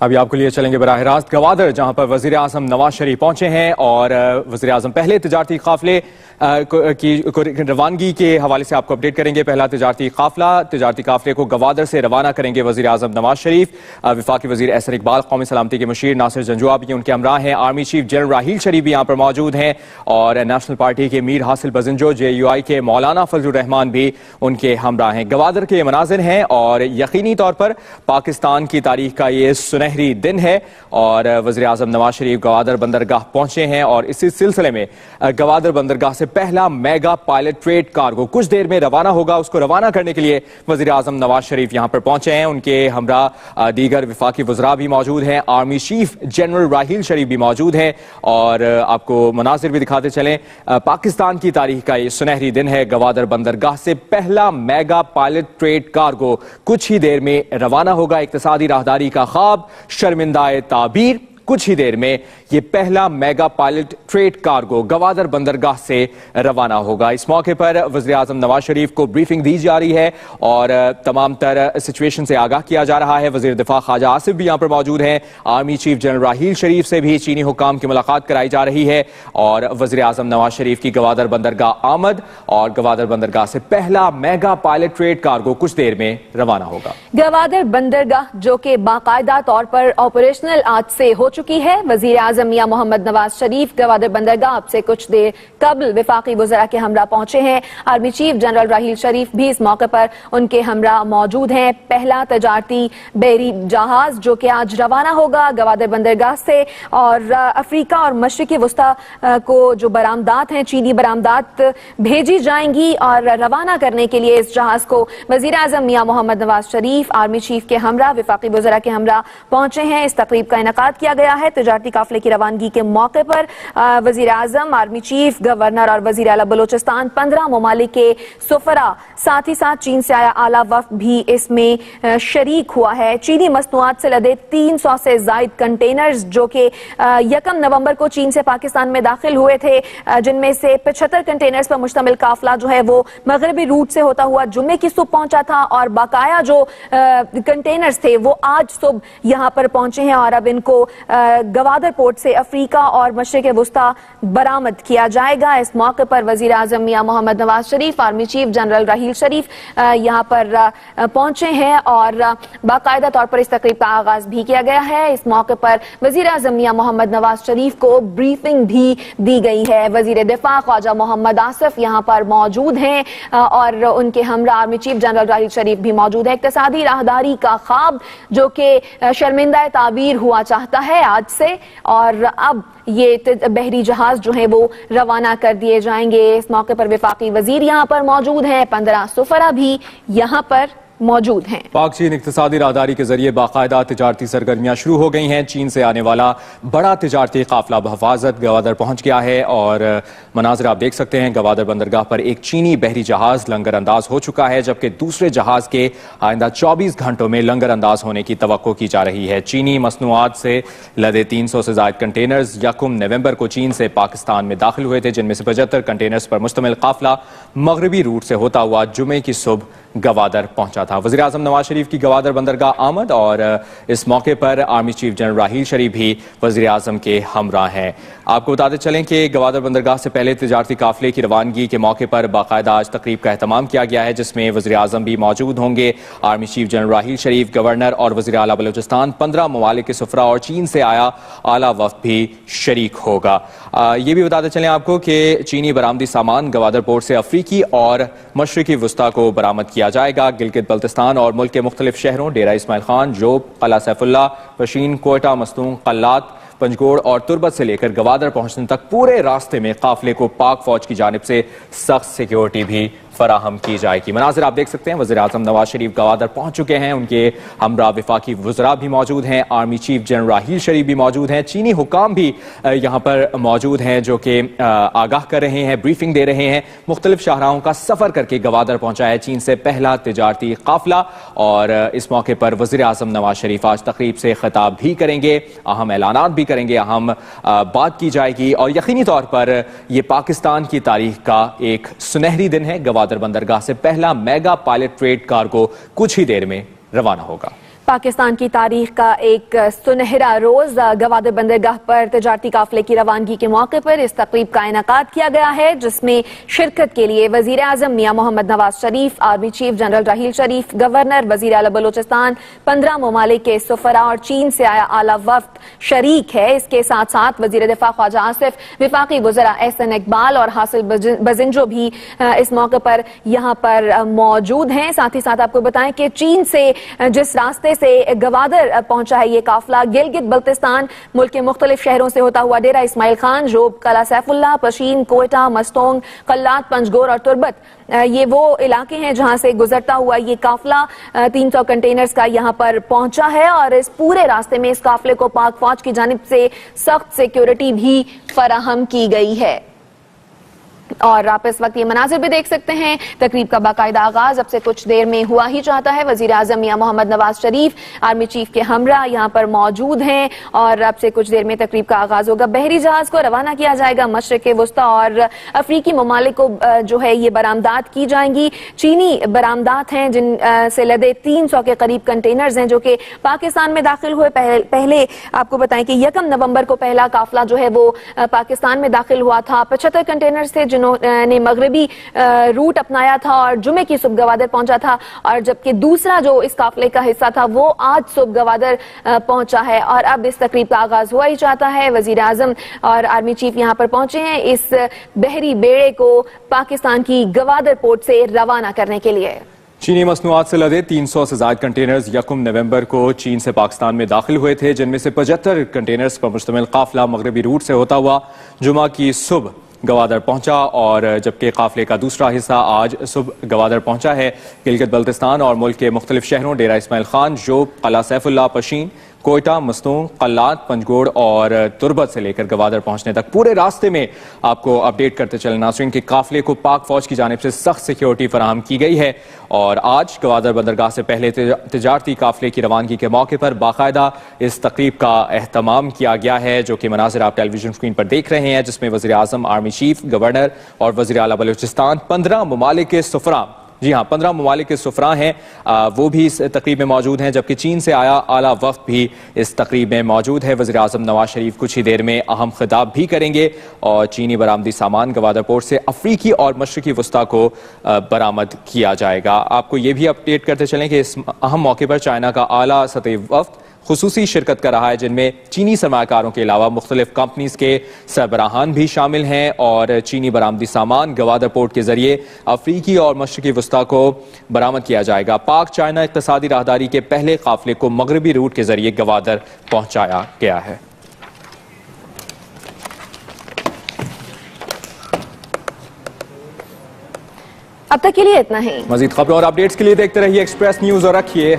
अभी आपको लिए चलेंगे बराह रास्त गवादर, जहां पर वजीर आजम नवाज शरीफ पहुंचे हैं और वजीर आजम पहले तिजारती काफले की रवानगी के हवाले से आपको अपडेट करेंगे। पहला तिजारती काफले को गवादर से रवाना करेंगे वजीर आजम नवाज शरीफ। वफाकी वजीर एहसन इकबाल, कौमी सलामती के मुशीर नासिर जंजुआ भी उनके हमरा हैं। आर्मी चीफ जनरल राहील शरीफ भी यहाँ पर मौजूद हैं और नेशनल पार्टी के मीर हासिल बजिंजो, JUI के मौलाना फजलुर रहमान भी उनके हमरा हैं। गवादर के मनाजिर हैं और यकीनी तौर पर पाकिस्तान की तारीख का ये सुनहरी दिन है और वज़ीर आज़म नवाज शरीफ गवादर बंदरगाह पहुंचे हैं और इसी सिलसिले में गवादर बंदरगाह से पहला मेगा पायलट ट्रेड कार्गो कुछ देर में रवाना होगा। उसको रवाना करने के लिए वज़ीर आज़म नवाज शरीफ यहां पर पहुंचे हैं। उनके हमरा दीगर वफाकी वज़रा भी मौजूद हैं। आर्मी चीफ जनरल राहील शरीफ भी मौजूद हैं और आपको मनाजिर भी दिखाते चलें। पाकिस्तान की तारीख का ये सुनहरी दिन है। गवादर बंदरगाह से पहला मेगा पायलट ट्रेड कार्गो कुछ ही देर में रवाना होगा। इक्तिसादी राहदारी का ख्वाब शर्मिंदाए ताबीर, कुछ ही देर में ये पहला mega pilot trade cargo Gwadar बंदरगाह से रवाना होगा। इस मौके पर वज़ीर आज़म नवाज शरीफ को ब्रीफिंग दी जा रही है और तमाम तर सिचुएशन से आगाह किया जा रहा है। वज़ीर दिफा ख्वाजा आसिफ भी यहाँ पर मौजूद हैं। आर्मी चीफ जनरल राहील शरीफ से भी चीनी हुकाम की मुलाकात कराई जा रही है और वज़ीर आज़म नवाज शरीफ की गवादर बंदरगाह आमद और गवादर बंदरगाह से पहला मेगा पायलट ट्रेड कार्गो कुछ देर में रवाना होगा। गवादर बंदरगाह जो कि बाकायदा तौर पर ऑपरेशनल आज से हो चुकी है। वजीर आजम मियां मोहम्मद नवाज शरीफ गवादर बंदरगाह अब से कुछ देर कबल विफाकी वज़रा के हमरा पहुंचे हैं। आर्मी चीफ जनरल राहील शरीफ भी इस मौके पर उनके हमरा मौजूद हैं। पहला तजारती बहरी जहाज जो कि आज रवाना होगा गवादर बंदरगाह से और अफ्रीका और मशरिकी वस्ता को जो बरामदात हैं, चीनी बरामदात भेजी जाएंगी और रवाना करने के लिए इस जहाज को वजीर आजम मियां मोहम्मद नवाज शरीफ आर्मी चीफ के हमरा विफाकी वज़रा के हमरा पहुंचे हैं। इस तकरीब का इनेकाद किया गया है। तिजारती काफले की रवानगी के मौके पर वजीर आजम, आर्मी चीफ, गवर्नर और वजीर आला बलोचिस्तान 15 ममालिक के सुफरा, साथ ही साथ चीन से आया आला वफ्द भी इसमें शरीक हुआ है। चीनी मसनूआत से लदे 300 से जायद कंटेनर्स जो कि 1 नवंबर को चीन से पाकिस्तान में दाखिल हुए थे, जिनमें से 75 कंटेनर्स पर मुश्तमिल काफला जो है वो मगरबी रूट से होता हुआ जुम्मे की सुबह पहुंचा था और बाकाया जो कंटेनर्स थे वो आज सुबह यहां पर पहुंचे हैं और अब इनको गवादर पोर्ट से अफ्रीका और मशरिक वस्ता बरामद किया जाएगा। इस मौके पर वजीर आजम मियां Mohammad Nawaz Sharif, army chief general राहील शरीफ यहां पर पहुंचे हैं और बाकायदा तौर पर इस तकरीब का आगाज भी किया गया है। इस मौके पर वजीर आजम मियां मोहम्मद नवाज शरीफ को ब्रीफिंग भी दी गई है। वजीर दिफा ख्वाजा मोहम्मद आसिफ यहां पर मौजूद हैं और उनके हमरा आर्मी चीफ जनरल राहील शरीफ भी मौजूद है। इक्तिसादी राहदारी का ख्वाब जो कि शर्मिंदा ताबीर हुआ चाहता है आज से और अब ये बहरी जहाज जो है वो रवाना कर दिए जाएंगे। इस मौके पर विफाकी वजीर यहाँ पर मौजूद हैं, 15 सुफरा भी यहाँ पर मौजूद हैं। पाक चीन इक्तिसादी राहदारी के जरिए बाकायदा तिजारती सरगर्मियां शुरू हो गई हैं। चीन से आने वाला बड़ा तिजारती काफिला बहफाजत गवादर पहुंच गया है और मनाजिर आप देख सकते हैं। गवादर बंदरगाह पर एक चीनी बहरी जहाज लंगर अंदाज हो चुका है, जबकि दूसरे जहाज के आइंदा 24 घंटों में लंगर अंदाज होने की तवक्को की जा रही है। चीनी मसनूआत से लदे 300 से जायद कंटेनर्स 1 नवंबर को चीन से पाकिस्तान में दाखिल हुए थे, जिनमें से 75 कंटेनर्स पर मुश्तमिल काफिला मगरबी रूट से होता हुआ जुमे की सुबह गवादर पहुंचा था। वज़ीर आज़म नवाज शरीफ की गवादर बंदरगाह आमद और इस मौके पर आर्मी चीफ जनरल राहील शरीफ भी वज़ीर आज़म के हमरा हैं। आपको बताते चलें कि गवादर बंदरगाह से पहले तिजारती काफिले की रवानगी के मौके पर बाकायदा आज तकरीब का एहतमाम किया गया है, जिसमें वज़ीर आज़म भी मौजूद होंगे। आर्मी चीफ जनरल राहील शरीफ, गवर्नर और वज़ीर आला बलोचिस्तान 15 ममालिक के सुफरा और चीन से आया आला वफ्द भी शरीक होगा। ये भी बताते चलें आपको कि चीनी बरामदी सामान गवादर पोर्ट से अफ्रीकी और मशरिकी वस्ता को बरामद किया जाएगा। गिलगित बल्तिस्तान और मुल्क के मुख्तलिफ शहरों डेरा इस्माइल खान, जोब, कला सैफुल्ला, पशीन, कोयटा, मस्तूंग, कल्लात, पंजगोड़ और तुर्बत से लेकर गवादर पहुंचने तक पूरे रास्ते में काफिले को पाक फौज की जानिब से सख्त सिक्योरिटी भी फराहम की जाएगी। मनाजिर आप देख सकते हैं। वज़ीर आज़म नवाज शरीफ गवादर पहुंच चुके हैं। उनके हमरा विफाकी वज़रा भी मौजूद हैं। आर्मी चीफ जनरल राहील शरीफ भी मौजूद हैं। चीनी हुकाम भी यहाँ पर मौजूद हैं जो कि आगाह कर रहे हैं, ब्रीफिंग दे रहे हैं। मुख्तलिफ शाहराहों का सफर करके गवादर पहुंचा है चीन से पहला तिजारती काफिला और इस मौके पर वज़ीर आज़म नवाज शरीफ आज तकरीब से खिताब भी करेंगे, अहम ऐलानात भी करेंगे, अहम बात की जाएगी और यकीनी तौर पर यह पाकिस्तान की तारीख का एक सुनहरी दिन है। गवादर बंदरगाह से पहला मेगा पायलट ट्रेड कार्गो कुछ ही देर में रवाना होगा। पाकिस्तान की तारीख का एक सुनहरा रोज गवादर बंदरगाह पर तजारती काफले की रवानगी के मौके पर इस तकरीब का इनेकाद किया गया है, जिसमें शिरकत के लिए वजीर आजम मियां Mohammad Nawaz Sharif, army chief general राहील शरीफ, गवर्नर, वजीर आला बलोचिस्तान, 15 ममालिक के सफरा और चीन से आया आला वफ्द शरीक है। इसके साथ साथ वजीर दिफा ख्वाजा आसिफ, विफाकी वज़रा एहसन इकबाल और हासिल बजिंजो भी इस मौके पर यहाँ पर मौजूद हैं। साथ ही साथ आपको बताएं कि चीन से जिस रास्ते से गवादर पहुंचा है ये काफला, गिलगित बल्तिस्तान मुल्क के मुख्तलिफ शहरों से होता हुआ डेरा इस्माइल खान, जोब, कला सैफुल्लाह, पशीन, कोयटा, मस्तोंग, कल्लात, पंजगोर और तुर्बत, ये वो इलाके हैं जहां से गुजरता हुआ ये काफला 300 कंटेनर्स का यहां पर पहुंचा है। और इस पूरे रास्ते में इस काफले को पाक फौज की जानिब से सख्त सिक्योरिटी भी फराहम की गई है। और आप इस वक्त ये मनाजिर भी देख सकते हैं। तकरीब का बाकायदा आगाज अब से कुछ देर में हुआ ही चाहता है। वजीर आजम मियां मोहम्मद नवाज शरीफ आर्मी चीफ के हमरा यहाँ पर मौजूद हैं और अब से कुछ देर में तकरीब का आगाज होगा। बहरी जहाज को रवाना किया जाएगा मशरिक वस्ता और अफ्रीकी ममालिक को जो है ये बरामदात की जाएंगी। चीनी बरामदात हैं जिन से लदे 300 के करीब कंटेनर्स हैं जो कि पाकिस्तान में दाखिल हुए। पहले आपको बताएं कि 1 नवंबर को पहला काफला जो है वो पाकिस्तान में दाखिल हुआ था। 75 कंटेनर्स थे ने मगरबी रूट अपनाया था और जुमे की सुबह गवादर पहुंचा था, और जबकि दूसरा जो इस काफले का हिस्सा था वो आज सुबह गवादर पहुंचा है। और अब इस तकरीब का आगाज हुआ ही चाहता है। वजीर आजम और आर्मी चीफ यहां पर पहुंचे हैं इस बहरी बेड़े को पाकिस्तान की गवादर पोर्ट से रवाना करने के लिए। चीनी मसनूआत से लदे 300 से ज्यादा कंटेनर्स 1 नवंबर को चीन से पाकिस्तान में दाखिल हुए थे, जिनमें से 75 कंटेनर्स पर मुश्तमिल काफला मगरबी रूट से होता हुआ जुमा की सुबह गवादर पहुंचा, और जबकि काफले का दूसरा हिस्सा आज सुबह गवादर पहुंचा है। गिलगित बल्तिस्तान और मुल्क के मुख्तलिफ शहरों डेरा इस्माइल खान, जोब, कला सैफुल्लाह, पशीन, कोयटा, मस्तूंग, कल्लात, पंजगोड़ और तुर्बत से लेकर गवादर पहुंचने तक पूरे रास्ते में आपको अपडेट करते चले नाज़रीन कि काफले को पाक फौज की जानिब से सख्त सिक्योरिटी फराहम की गई है। और आज गवादर बंदरगाह से पहले तिजारती काफले की रवानगी के मौके पर बाकायदा इस तकरीब का एहतमाम किया गया है, जो कि मनाजिर आप टेलीविजन स्क्रीन पर देख रहे हैं, जिसमें वज़ीर आज़म, आर्मी चीफ, गवर्नर और वज़ीर आला बलूचिस्तान, 15 ममालिक के सफरा, जी हाँ 15 ममालिक के सफरा हैं, वो भी इस तकरीब में मौजूद हैं, जबकि चीन से आया आला वफ्द भी इस तकरीब में मौजूद है। वज़ीर आज़म नवाज शरीफ कुछ ही देर में अहम खिताब भी करेंगे और चीनी बरामदी सामान गवादर पोर्ट से अफ्रीकी और मशरकी वस्ता को बरामद किया जाएगा। आपको ये भी अपडेट करते चलें कि इस अहम मौके पर चाइना का आला सतही वफ्द खुसूसी शिरकत कर रहा है, जिनमें चीनी सरमाकारों के अलावा मुख्तलिफ कंपनीज के सरबराहान भी शामिल हैं। और चीनी बरामदी सामान गवादर पोर्ट के जरिए अफ्रीकी और मशरकी वस्ता को बरामद किया जाएगा। पाक चाइना इक़्तिसादी राहदारी के पहले काफले को मगरबी रूट के जरिए गवादर पहुंचाया गया है। अब तक के लिए इतना ही। मजीद खबरों और अपडेट्स के लिए देखते रहिए एक्सप्रेस न्यूज और रखिए